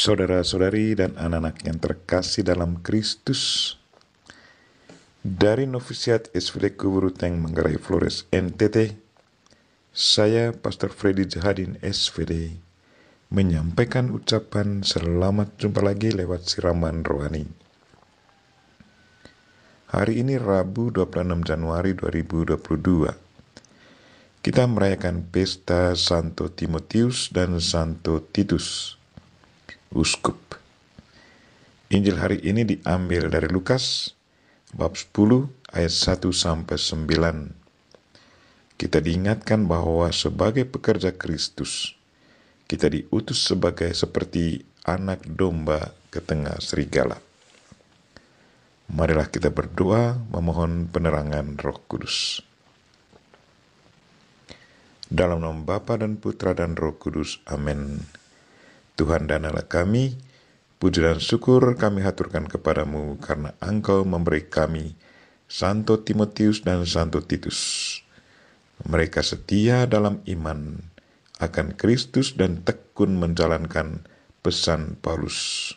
Saudara-saudari dan anak-anak yang terkasih dalam Kristus, dari Novisiat SVD Kuburuteng Manggarai Flores NTT, saya Pastor Freddy Jahadin SVD menyampaikan ucapan selamat jumpa lagi lewat siraman rohani. Hari ini Rabu 26 Januari 2022. Kita merayakan pesta Santo Timotius dan Santo Titus, Uskup. Injil hari ini diambil dari Lukas bab 10 ayat 1 sampai 9. Kita diingatkan bahwa sebagai pekerja Kristus, kita diutus seperti anak domba ke tengah serigala. Marilah kita berdoa memohon penerangan Roh Kudus. Dalam nama Bapa dan Putra dan Roh Kudus, amin. Tuhan dan Allah kami, puji dan syukur kami haturkan kepadamu karena Engkau memberi kami Santo Timotius dan Santo Titus. Mereka setia dalam iman akan Kristus dan tekun menjalankan pesan Paulus.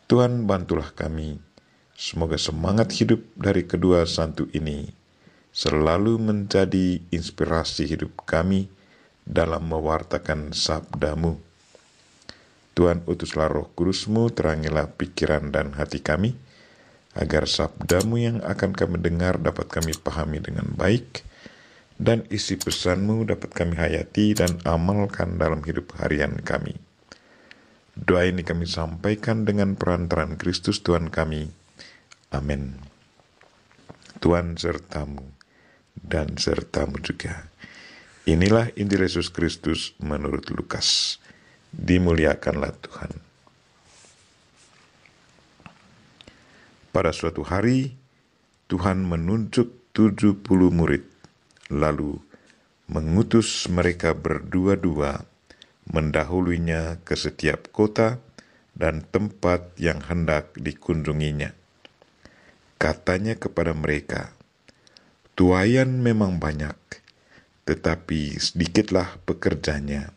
Tuhan, bantulah kami, semoga semangat hidup dari kedua santo ini selalu menjadi inspirasi hidup kami dalam mewartakan sabda-Mu. Tuhan, utuslah Roh Kudus-Mu, terangilah pikiran dan hati kami, agar sabda-Mu yang akan kami dengar dapat kami pahami dengan baik, dan isi pesan-Mu dapat kami hayati dan amalkan dalam hidup harian kami. Doa ini kami sampaikan dengan perantaraan Kristus Tuhan kami. Amin. Tuhan sertamu dan sertamu juga. Inilah Injil Yesus Kristus menurut Lukas. Dimuliakanlah Tuhan. Pada suatu hari, Tuhan menunjuk 70 murid, lalu mengutus mereka berdua-dua mendahulunya ke setiap kota dan tempat yang hendak dikunjunginya. Katanya kepada mereka, "Tuaian memang banyak, tetapi sedikitlah pekerjanya.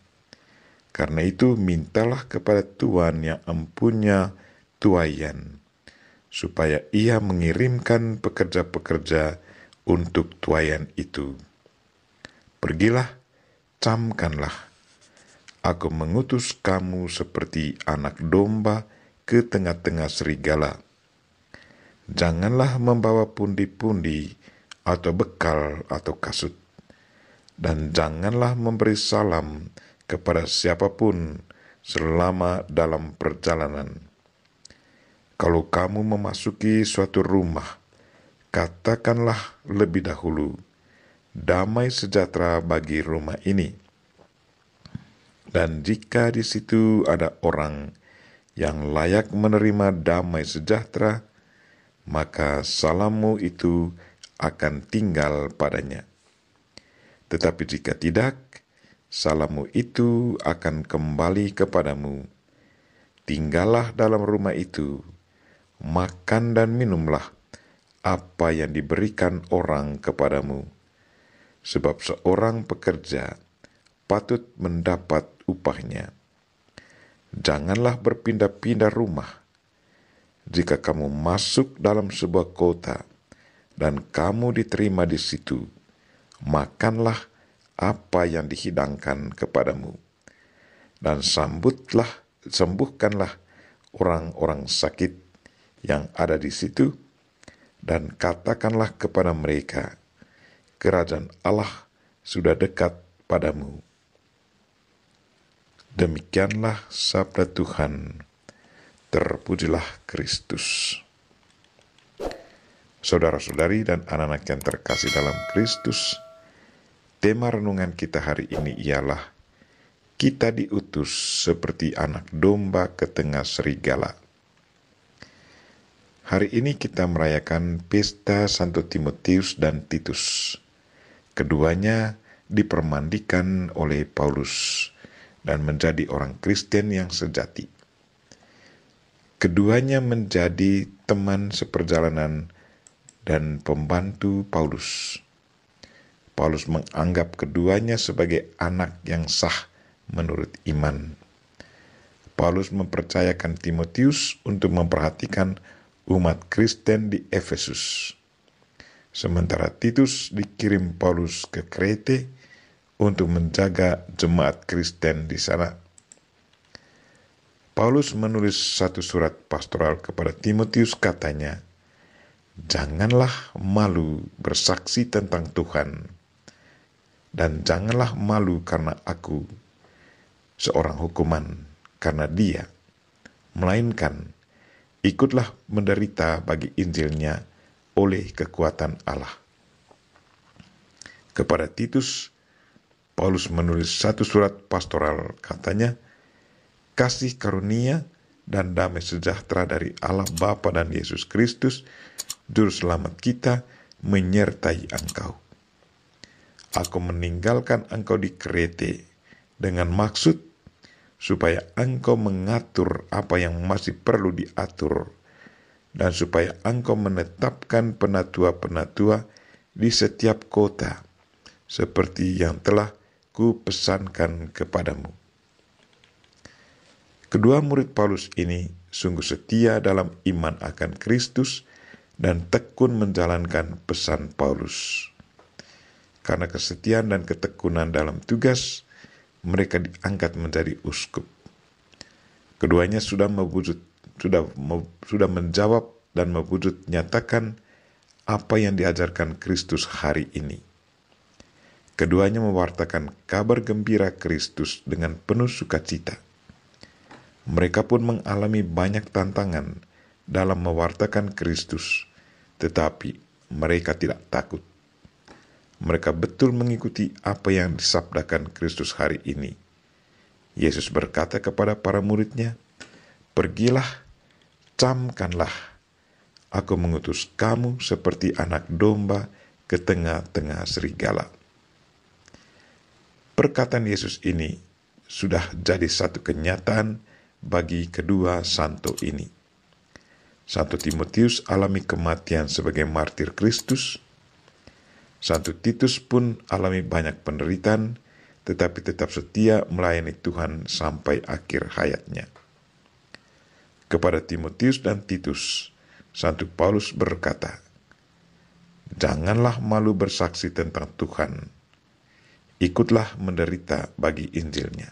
Karena itu mintalah kepada Tuhan yang empunya tuaian, supaya ia mengirimkan pekerja-pekerja untuk tuaian itu. Pergilah, camkanlah. Aku mengutus kamu seperti anak domba ke tengah-tengah serigala. Janganlah membawa pundi-pundi atau bekal atau kasut, dan janganlah memberi salam kepada siapapun selama dalam perjalanan. Kalau kamu memasuki suatu rumah, katakanlah lebih dahulu, 'Damai sejahtera bagi rumah ini.' Dan jika di situ ada orang yang layak menerima damai sejahtera, maka salammu itu akan tinggal padanya. Tetapi jika tidak, salammu itu akan kembali kepadamu. Tinggallah dalam rumah itu, makan dan minumlah apa yang diberikan orang kepadamu. Sebab seorang pekerja patut mendapat upahnya. Janganlah berpindah-pindah rumah. Jika kamu masuk dalam sebuah kota dan kamu diterima di situ, makanlah apa yang dihidangkan kepadamu, dan sembuhkanlah orang-orang sakit yang ada di situ, dan katakanlah kepada mereka, 'Kerajaan Allah sudah dekat padamu.' Demikianlah sabda Tuhan. Terpujilah Kristus. Saudara-saudari dan anak-anak yang terkasih dalam Kristus, tema renungan kita hari ini ialah kita diutus seperti anak domba ke tengah serigala. Hari ini kita merayakan pesta Santo Timotius dan Titus. Keduanya dipermandikan oleh Paulus dan menjadi orang Kristen yang sejati. Keduanya menjadi teman seperjalanan dan pembantu Paulus. Paulus menganggap keduanya sebagai anak yang sah menurut iman. Paulus mempercayakan Timotius untuk memperhatikan umat Kristen di Efesus. Sementara Titus dikirim Paulus ke Krete untuk menjaga jemaat Kristen di sana. Paulus menulis satu surat pastoral kepada Timotius, katanya, "Janganlah malu bersaksi tentang Tuhan, dan janganlah malu karena aku seorang hukuman karena dia, melainkan ikutlah menderita bagi Injilnya oleh kekuatan Allah." Kepada Titus, Paulus menulis satu surat pastoral, katanya, "Kasih karunia dan damai sejahtera dari Allah Bapa dan Yesus Kristus, Juru Selamat kita, menyertai engkau. Aku meninggalkan engkau di Krete dengan maksud supaya engkau mengatur apa yang masih perlu diatur, dan supaya engkau menetapkan penatua-penatua di setiap kota, seperti yang telah kupesankan kepadamu." Kedua murid Paulus ini sungguh setia dalam iman akan Kristus dan tekun menjalankan pesan Paulus. Karena kesetiaan dan ketekunan dalam tugas, mereka diangkat menjadi uskup. Keduanya sudah menjawab dan mewujud nyatakan apa yang diajarkan Kristus hari ini. Keduanya mewartakan kabar gembira Kristus dengan penuh sukacita. Mereka pun mengalami banyak tantangan dalam mewartakan Kristus, tetapi mereka tidak takut. Mereka betul mengikuti apa yang disabdakan Kristus hari ini. Yesus berkata kepada para murid-Nya, "Pergilah, camkanlah. Aku mengutus kamu seperti anak domba ke tengah-tengah serigala." Perkataan Yesus ini sudah jadi satu kenyataan bagi kedua santo ini. Santo Timotius alami kematian sebagai martir Kristus. Santo Titus pun alami banyak penderitaan, tetapi tetap setia melayani Tuhan sampai akhir hayatnya. Kepada Timotius dan Titus, Santo Paulus berkata, "Janganlah malu bersaksi tentang Tuhan. Ikutlah menderita bagi Injilnya."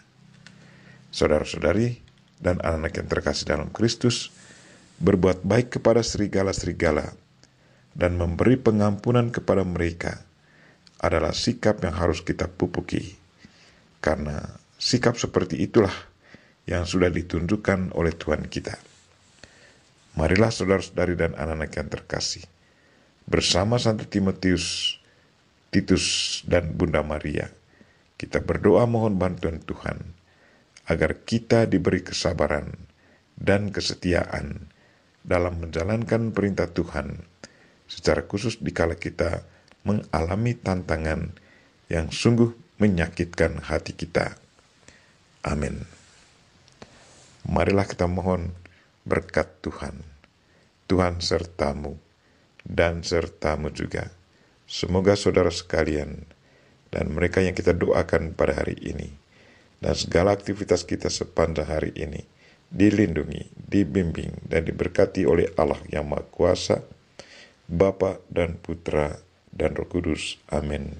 Saudara-saudari dan anak-anak yang terkasih dalam Kristus, berbuat baik kepada serigala-serigala dan memberi pengampunan kepada mereka adalah sikap yang harus kita pupuki, karena sikap seperti itulah yang sudah ditunjukkan oleh Tuhan kita. Marilah saudara-saudari dan anak-anak yang terkasih, bersama Santo Timotius, Titus, dan Bunda Maria, kita berdoa mohon bantuan Tuhan, agar kita diberi kesabaran dan kesetiaan dalam menjalankan perintah Tuhan, secara khusus dikala kita mengalami tantangan yang sungguh menyakitkan hati kita. Amin. Marilah kita mohon berkat Tuhan. Tuhan sertamu dan sertamu juga. Semoga saudara sekalian dan mereka yang kita doakan pada hari ini, dan segala aktivitas kita sepanjang hari ini dilindungi, dibimbing, dan diberkati oleh Allah yang Maha Kuasa, Bapa dan Putra dan Roh Kudus. Amin.